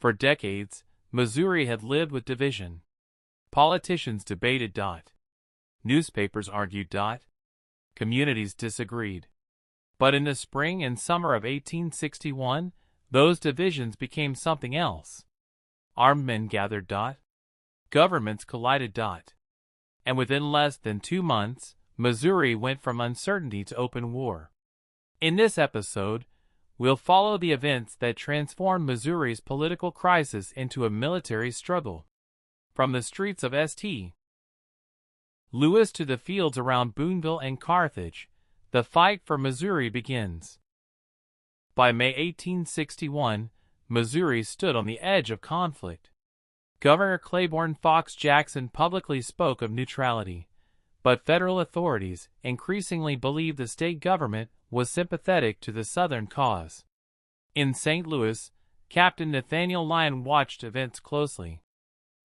For decades, Missouri had lived with division. Politicians debated. Newspapers argued. Communities disagreed. But in the spring and summer of 1861, those divisions became something else. Armed men gathered. Governments collided. And within less than 2 months, Missouri went from uncertainty to open war. In this episode, we'll follow the events that transformed Missouri's political crisis into a military struggle. From the streets of St. Louis to the fields around Boonville and Carthage, the fight for Missouri begins. By May 1861, Missouri stood on the edge of conflict. Governor Claiborne Fox Jackson publicly spoke of neutrality, but federal authorities increasingly believed the state government was sympathetic to the Southern cause. In St. Louis, Captain Nathaniel Lyon watched events closely.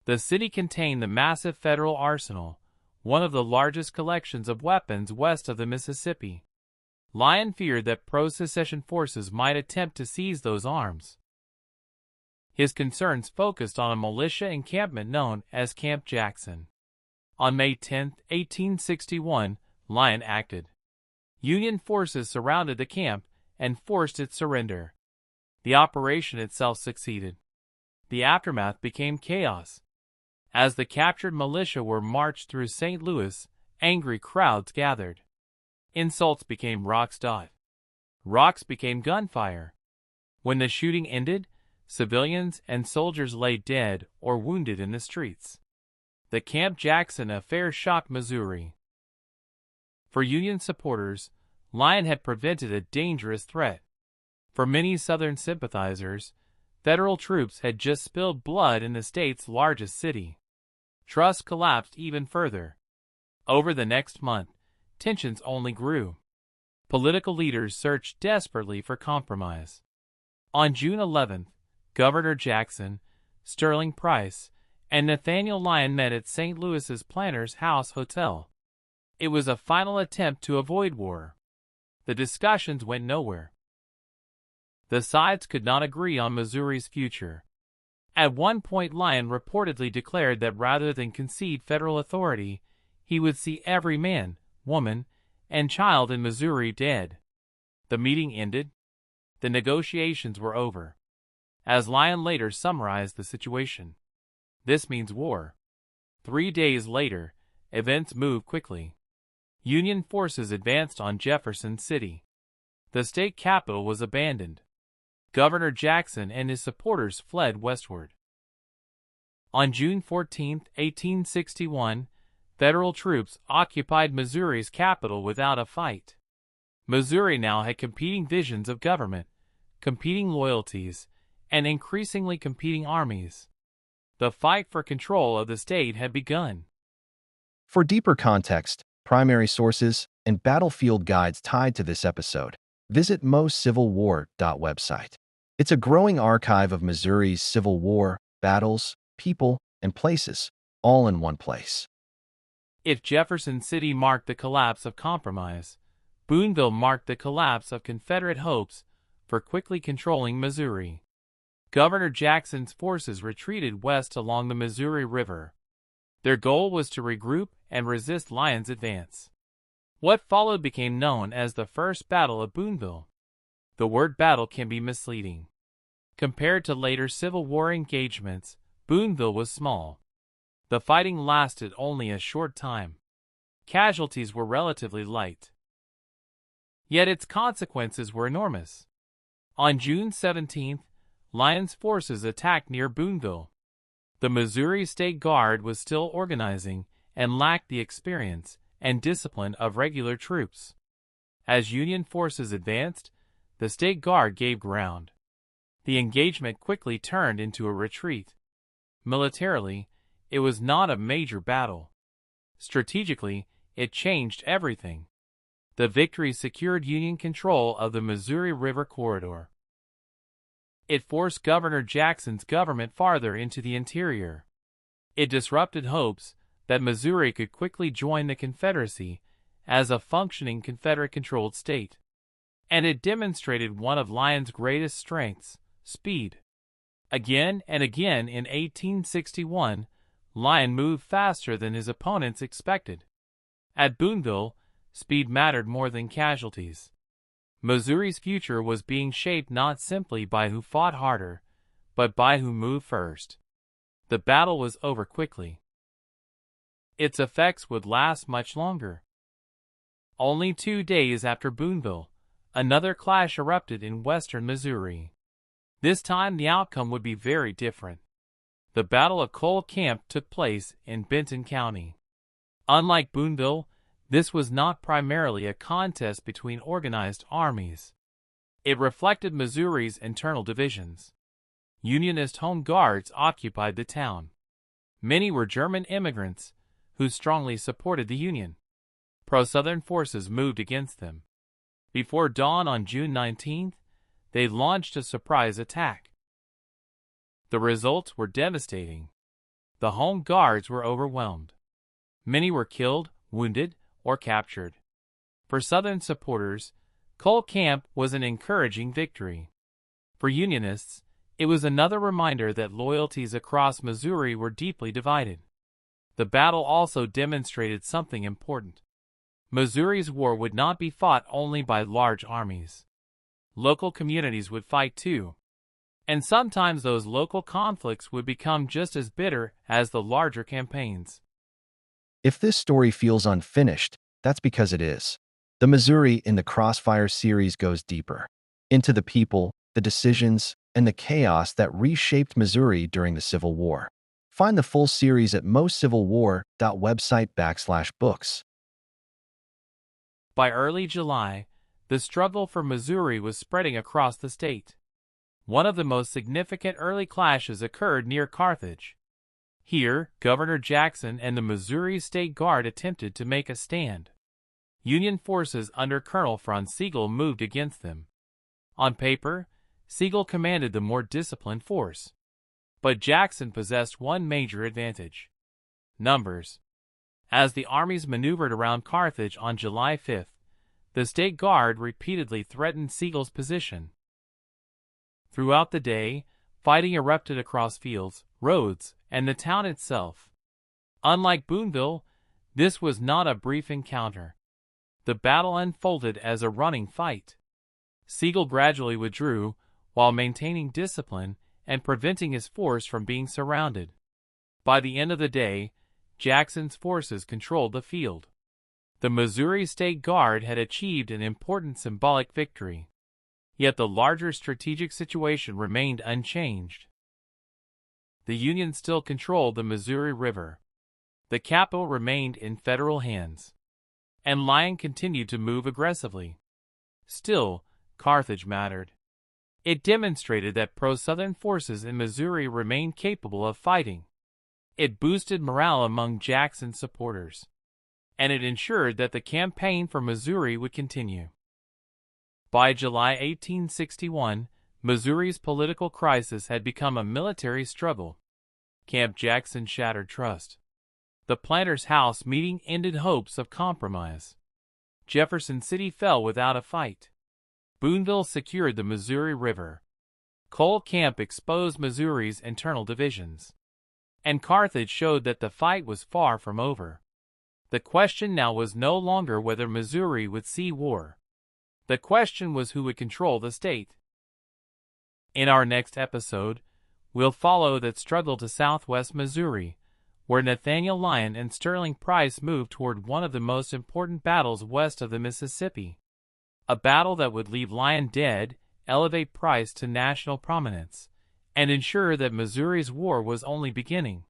The city contained the massive federal arsenal, one of the largest collections of weapons west of the Mississippi. Lyon feared that pro-secession forces might attempt to seize those arms. His concerns focused on a militia encampment known as Camp Jackson. On May 10, 1861, Lyon acted. Union forces surrounded the camp and forced its surrender. The operation itself succeeded. The aftermath became chaos. As the captured militia were marched through St. Louis, angry crowds gathered. Insults became rocks. Rocks became gunfire. When the shooting ended, civilians and soldiers lay dead or wounded in the streets. The Camp Jackson affair shocked Missouri. For Union supporters, Lyon had prevented a dangerous threat. For many Southern sympathizers, federal troops had just spilled blood in the state's largest city. Trust collapsed even further. Over the next month, tensions only grew. Political leaders searched desperately for compromise. On June 11th, Governor Jackson, Sterling Price, and Nathaniel Lyon met at St. Louis's Planters House Hotel. It was a final attempt to avoid war. The discussions went nowhere. The sides could not agree on Missouri's future. At one point, Lyon reportedly declared that rather than concede federal authority, he would see every man, woman, and child in Missouri dead. The meeting ended. The negotiations were over. As Lyon later summarized the situation, "This means war." 3 days later, events moved quickly. Union forces advanced on Jefferson City. The state capital was abandoned. Governor Jackson and his supporters fled westward. On June 14, 1861, federal troops occupied Missouri's capital without a fight. Missouri now had competing visions of government, competing loyalties, and increasingly competing armies. The fight for control of the state had begun. For deeper context, primary sources, and battlefield guides tied to this episode, visit moscivilwar.website. It's a growing archive of Missouri's Civil War, battles, people, and places, all in one place. If Jefferson City marked the collapse of compromise, Boonville marked the collapse of Confederate hopes for quickly controlling Missouri. Governor Jackson's forces retreated west along the Missouri River. Their goal was to regroup and resist Lyon's advance. What followed became known as the First Battle of Boonville. The word battle can be misleading. Compared to later Civil War engagements, Boonville was small. The fighting lasted only a short time. Casualties were relatively light. Yet its consequences were enormous. On June 17th, Lyon's forces attacked near Boonville. The Missouri State Guard was still organizing and lacked the experience and discipline of regular troops. As Union forces advanced, the State Guard gave ground. The engagement quickly turned into a retreat. Militarily, it was not a major battle. Strategically, it changed everything. The victory secured Union control of the Missouri River corridor. It forced Governor Jackson's government farther into the interior. It disrupted hopes that Missouri could quickly join the Confederacy as a functioning Confederate-controlled state. And it demonstrated one of Lyon's greatest strengths: speed. Again and again in 1861, Lyon moved faster than his opponents expected. At Boonville, speed mattered more than casualties. Missouri's future was being shaped not simply by who fought harder, but by who moved first. The battle was over quickly. Its effects would last much longer. Only 2 days after Boonville, another clash erupted in western Missouri. This time the outcome would be very different. The Battle of Coal Camp took place in Benton County. Unlike Boonville, this was not primarily a contest between organized armies. It reflected Missouri's internal divisions. Unionist home guards occupied the town. Many were German immigrants who strongly supported the Union. Pro-Southern forces moved against them. Before dawn on June 19th, they launched a surprise attack. The results were devastating. The home guards were overwhelmed. Many were killed, wounded, or captured. For Southern supporters, Coal Camp was an encouraging victory. For Unionists, it was another reminder that loyalties across Missouri were deeply divided. The battle also demonstrated something important. Missouri's war would not be fought only by large armies. Local communities would fight too. And sometimes those local conflicts would become just as bitter as the larger campaigns. If this story feels unfinished, that's because it is. The Missouri in the Crossfire series goes deeper into the people, the decisions, and the chaos that reshaped Missouri during the Civil War. Find the full series at mostcivilwar.website/books. By early July, the struggle for Missouri was spreading across the state. One of the most significant early clashes occurred near Carthage. Here, Governor Jackson and the Missouri State Guard attempted to make a stand. Union forces under Colonel Franz Sigel moved against them. On paper, Sigel commanded the more disciplined force. But Jackson possessed one major advantage: numbers. As the armies maneuvered around Carthage on July 5th, the State Guard repeatedly threatened Sigel's position. Throughout the day, fighting erupted across fields, roads, and the town itself. Unlike Boonville, this was not a brief encounter. The battle unfolded as a running fight. Sigel gradually withdrew, while maintaining discipline and preventing his force from being surrounded. By the end of the day, Jackson's forces controlled the field. The Missouri State Guard had achieved an important symbolic victory. Yet the larger strategic situation remained unchanged. The Union still controlled the Missouri River. The capital remained in federal hands. And Lyon continued to move aggressively. Still, Carthage mattered. It demonstrated that pro-Southern forces in Missouri remained capable of fighting. It boosted morale among Jackson's supporters. And it ensured that the campaign for Missouri would continue. By July 1861, Missouri's political crisis had become a military struggle. Camp Jackson shattered trust. The Planters' House meeting ended hopes of compromise. Jefferson City fell without a fight. Boonville secured the Missouri River. Coal Camp exposed Missouri's internal divisions. And Carthage showed that the fight was far from over. The question now was no longer whether Missouri would see war. The question was who would control the state. In our next episode, we'll follow that struggle to southwest Missouri, where Nathaniel Lyon and Sterling Price moved toward one of the most important battles west of the Mississippi. A battle that would leave Lyon dead, elevate Price to national prominence, and ensure that Missouri's war was only beginning.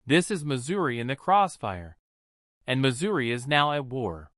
This is Missouri in the Crossfire. And Missouri is now at war.